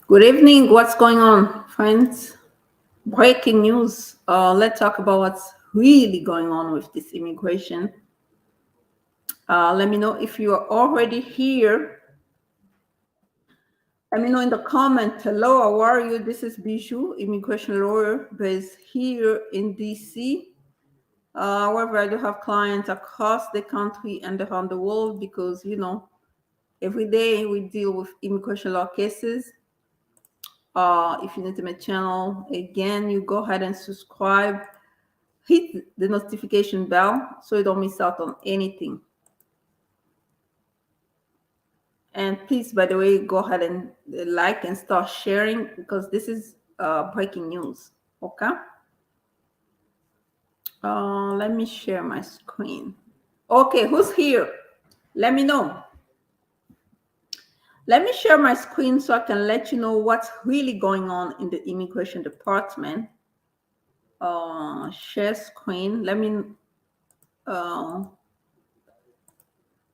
Good evening. What's going on, friends? Breaking news. Let's talk about what's really going on with this immigration. Let me know if you are already here. Let me know in the comment. Hello, how are you? This is Bijoux, immigration lawyer based here in DC. However, I do have clients across the country and around the world because, every day we deal with immigration law cases. If you're new to my channel, again, you go ahead and subscribe. Hit the notification bell so you don't miss out on anything. And please, by the way, go ahead and like and start sharing because this is breaking news. Okay. Let me share my screen. Okay, who's here? Let me know. Let me share my screen so I can let you know what's really going on in the immigration department. Share screen. I'm gonna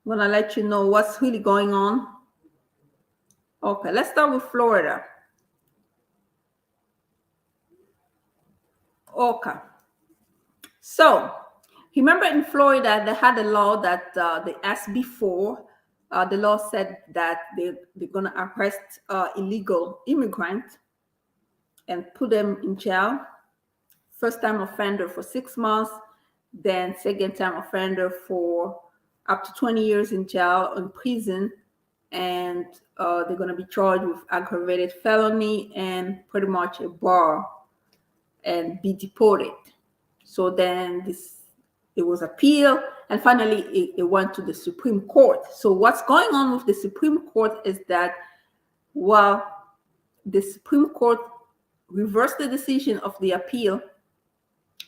let you know what's really going on. Okay, let's start with Florida. Okay. So, remember in Florida, they had a law that they asked before. The law said that they're going to arrest illegal immigrants and put them in jail. First time offender for 6 months, then second time offender for up to 20 years in jail or in prison. And they're going to be charged with aggravated felony and pretty much a bar and be deported. So then it was appealed, and finally it went to the Supreme Court. So what's going on with the Supreme Court is that while the Supreme Court reversed the decision of the appeal,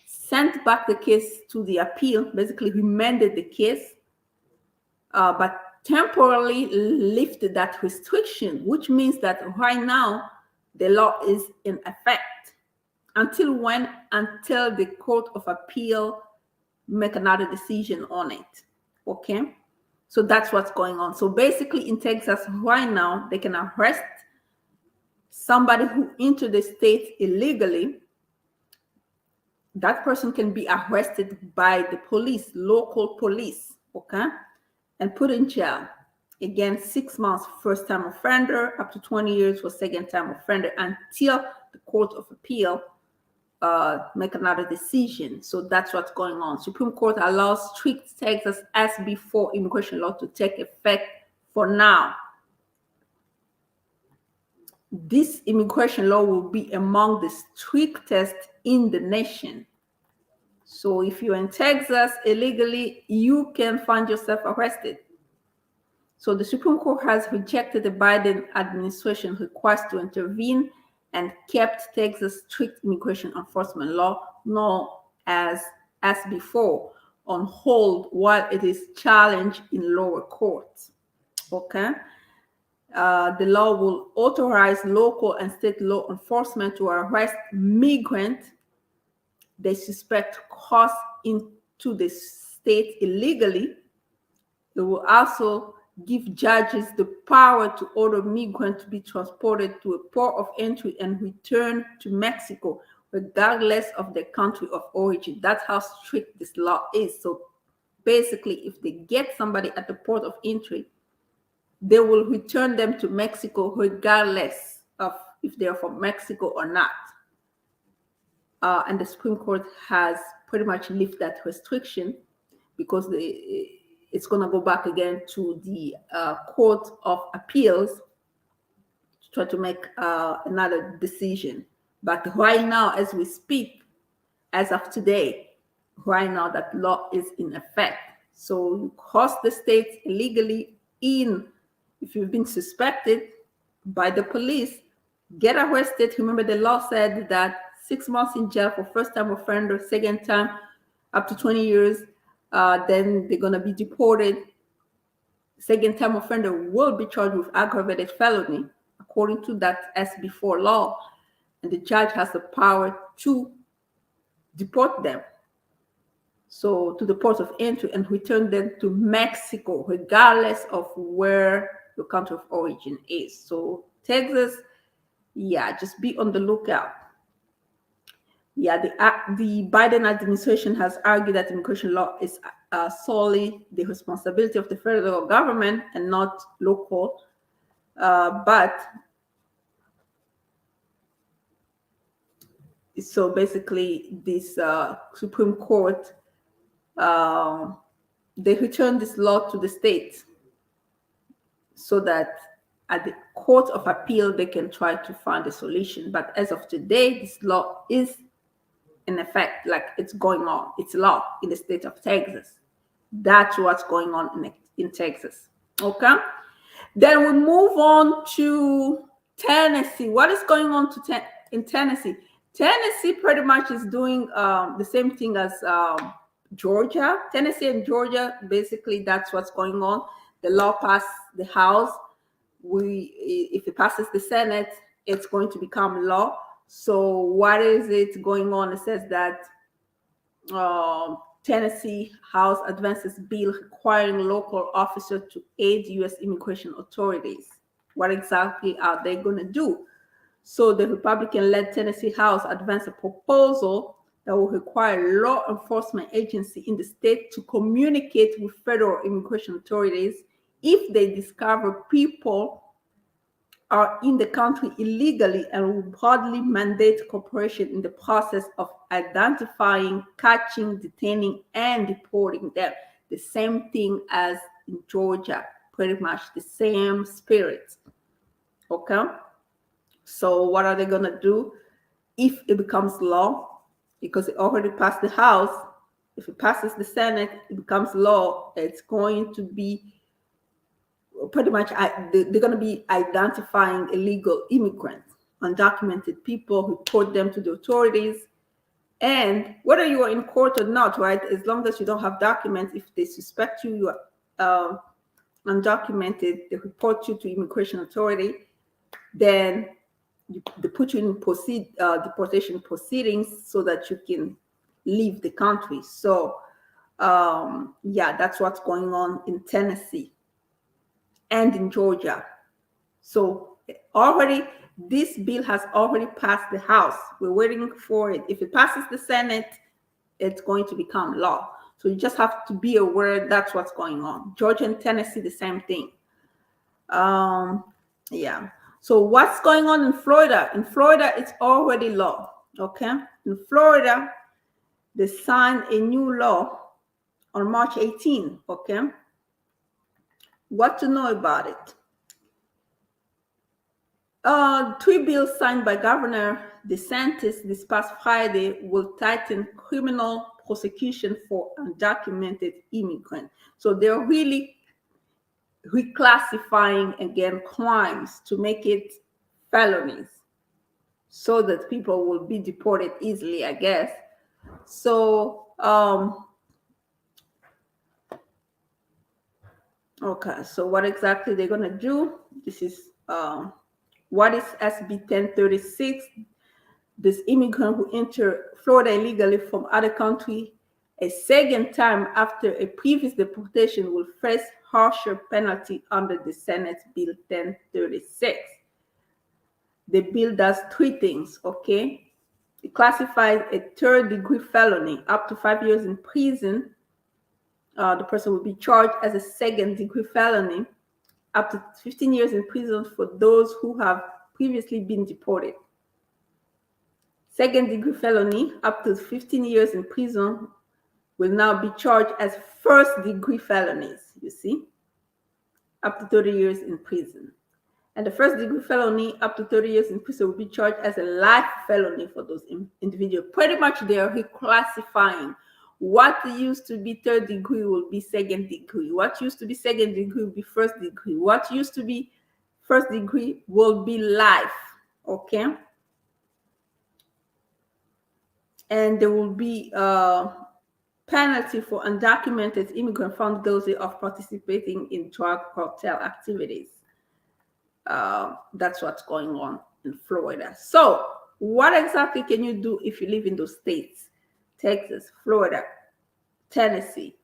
sent back the case to the appeal, basically remanded the case, but temporarily lifted that restriction, which means that right now the law is in effect. Until when? Until the Court of Appeal make another decision on it. Okay? So that's what's going on. So basically in Texas right now, they can arrest somebody who entered the state illegally. That person can be arrested by the police, local police, okay? And put in jail. Again, 6 months first time offender, up to 20 years for second time offender until the Court of Appeal make another decision. So that's what's going on. Supreme Court allows strict Texas as before immigration law to take effect for now. This immigration law will be among the strictest in the nation. So if you're in Texas illegally, you can find yourself arrested. So the Supreme Court has rejected the Biden administration request to intervene and kept Texas strict immigration enforcement law, known as before, on hold while it is challenged in lower courts. Okay. The law will authorize local and state law enforcement to arrest migrants they suspect crossed into the state illegally. It will also give judges the power to order migrants to be transported to a port of entry and return to Mexico, regardless of their country of origin. That's how strict this law is. So basically, if they get somebody at the port of entry, they will return them to Mexico regardless of if they're from Mexico or not. And the Supreme Court has pretty much lifted that restriction because it's going to go back again to the Court of Appeals to try to make another decision. But right now, as we speak, as of today, right now that law is in effect. So you cross the states illegally if you've been suspected by the police, get arrested. Remember the law said that 6 months in jail for first time offender, second time up to 20 years, then they're going to be deported. Second time offender will be charged with aggravated felony according to that as before law, and the judge has the power to deport them to the port of entry and return them to Mexico regardless of where your country of origin is. So Texas Yeah, just be on the lookout. Yeah, the Biden administration has argued that immigration law is solely the responsibility of the federal government and not local. But so basically, this Supreme Court, uh, they returned this law to the states so that at the Court of Appeal they can try to find a solution. But as of today, this law is in effect, like it's going on. It's law in the state of Texas. That's what's going on in Texas. Okay. Then we move on to Tennessee. What is going on in Tennessee? Tennessee pretty much is doing the same thing as Georgia. Tennessee and Georgia, basically, that's what's going on. The law passed the House. If it passes the Senate, it's going to become law. So what is it going on? It says that Tennessee House advances bill requiring local officers to aid U.S. immigration authorities. What exactly are they going to do? So the Republican-led Tennessee House advanced a proposal that will require law enforcement agencies in the state to communicate with federal immigration authorities if they discover people are in the country illegally, and will broadly mandate cooperation in the process of identifying, catching, detaining, and deporting them. The same thing as in Georgia, pretty much the same spirit. Okay? So what are they going to do if it becomes law? Because it already passed the House. If it passes the Senate, it becomes law. It's going to be pretty much, they're going to be identifying illegal immigrants, undocumented people, report them to the authorities. And whether you are in court or not, right, as long as you don't have documents, if they suspect you are undocumented, they report you to immigration authority, then they put you in deportation proceedings so that you can leave the country. So, yeah, that's what's going on in Tennessee and in Georgia. So already this bill has already passed the House. We're waiting for it. If it passes the Senate, it's going to become law. So you just have to be aware that's what's going on. Georgia and Tennessee, the same thing. Yeah. So what's going on in Florida? In Florida, it's already law. Okay. In Florida, they signed a new law on March 18. Okay. What to know about it? 3 bills signed by Governor DeSantis this past Friday will tighten criminal prosecution for undocumented immigrants. So they're really reclassifying again crimes to make it felonies so that people will be deported easily, I guess. So, okay, so what exactly they're going to do? This is what is SB 1036? This immigrant who entered Florida illegally from other country a second time after a previous deportation will face harsher penalty under the Senate Bill 1036. The bill does 3 things, okay? It classifies a third-degree felony up to 5 years in prison. The person will be charged as a second-degree felony up to 15 years in prison for those who have previously been deported. Second-degree felony up to 15 years in prison will now be charged as first-degree felonies, you see, up to 30 years in prison. And the first-degree felony up to 30 years in prison will be charged as a life felony for those individuals. Pretty much they are reclassifying. What used to be third degree will be second degree. What used to be second degree will be first degree. What used to be first degree will be life, okay? And there will be a penalty for undocumented immigrant found guilty of participating in drug cartel activities. That's what's going on in Florida. So what exactly can you do if you live in those states? Texas, Florida, Tennessee,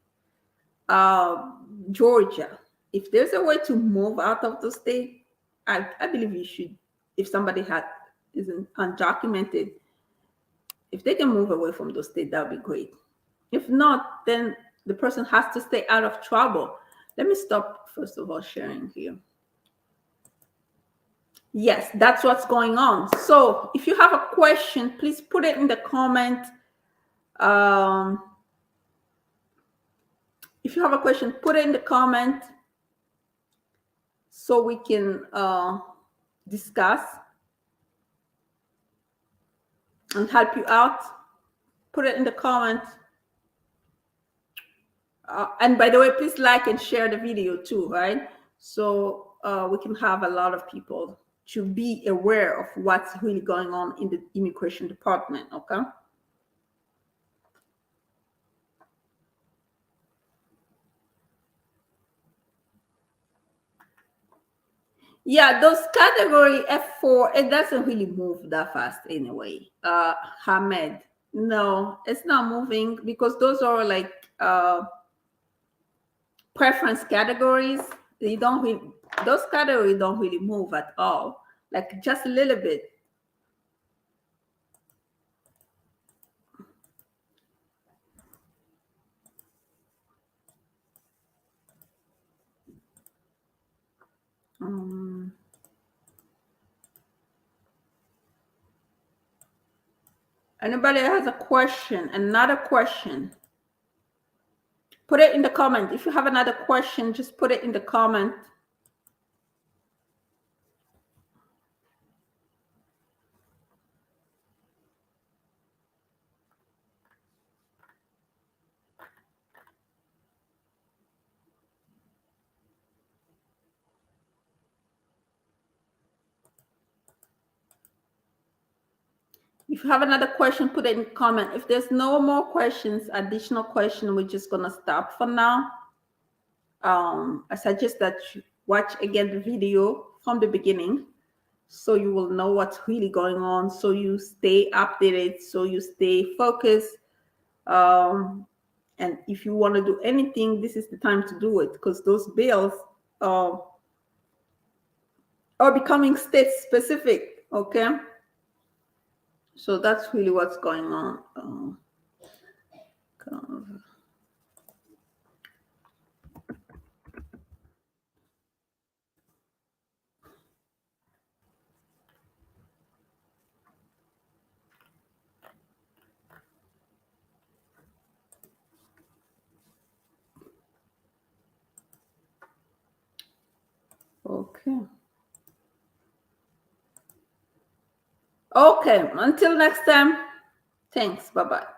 Georgia. If there's a way to move out of the state, I believe you should. If somebody isn't undocumented, if they can move away from those states, that would be great. If not, then the person has to stay out of trouble. Let me stop, first of all, sharing here. Yes, that's what's going on. So if you have a question, please put it in the comment. If you have a question, put it in the comment so we can discuss and help you out. Put it in the comment. And by the way, please like and share the video too, right? So we can have a lot of people to be aware of what's really going on in the immigration department, okay? Yeah, those category F4, it doesn't really move that fast anyway. Hamed, no, it's not moving because those are like preference categories. They don't really, those categories don't really move at all, like just a little bit. Anybody has a question, another question, put it in the comment. If you have another question, just put it in the comment. If you have another question, put it in the comment. If there's no more questions, additional question, we're just gonna stop for now. I suggest that you watch again the video from the beginning so you will know what's really going on, so you stay updated, so you stay focused. And if you want to do anything, this is the time to do it, because those bills are becoming state specific, okay? So that's really what's going on. Okay. Okay, until next time, thanks, bye-bye.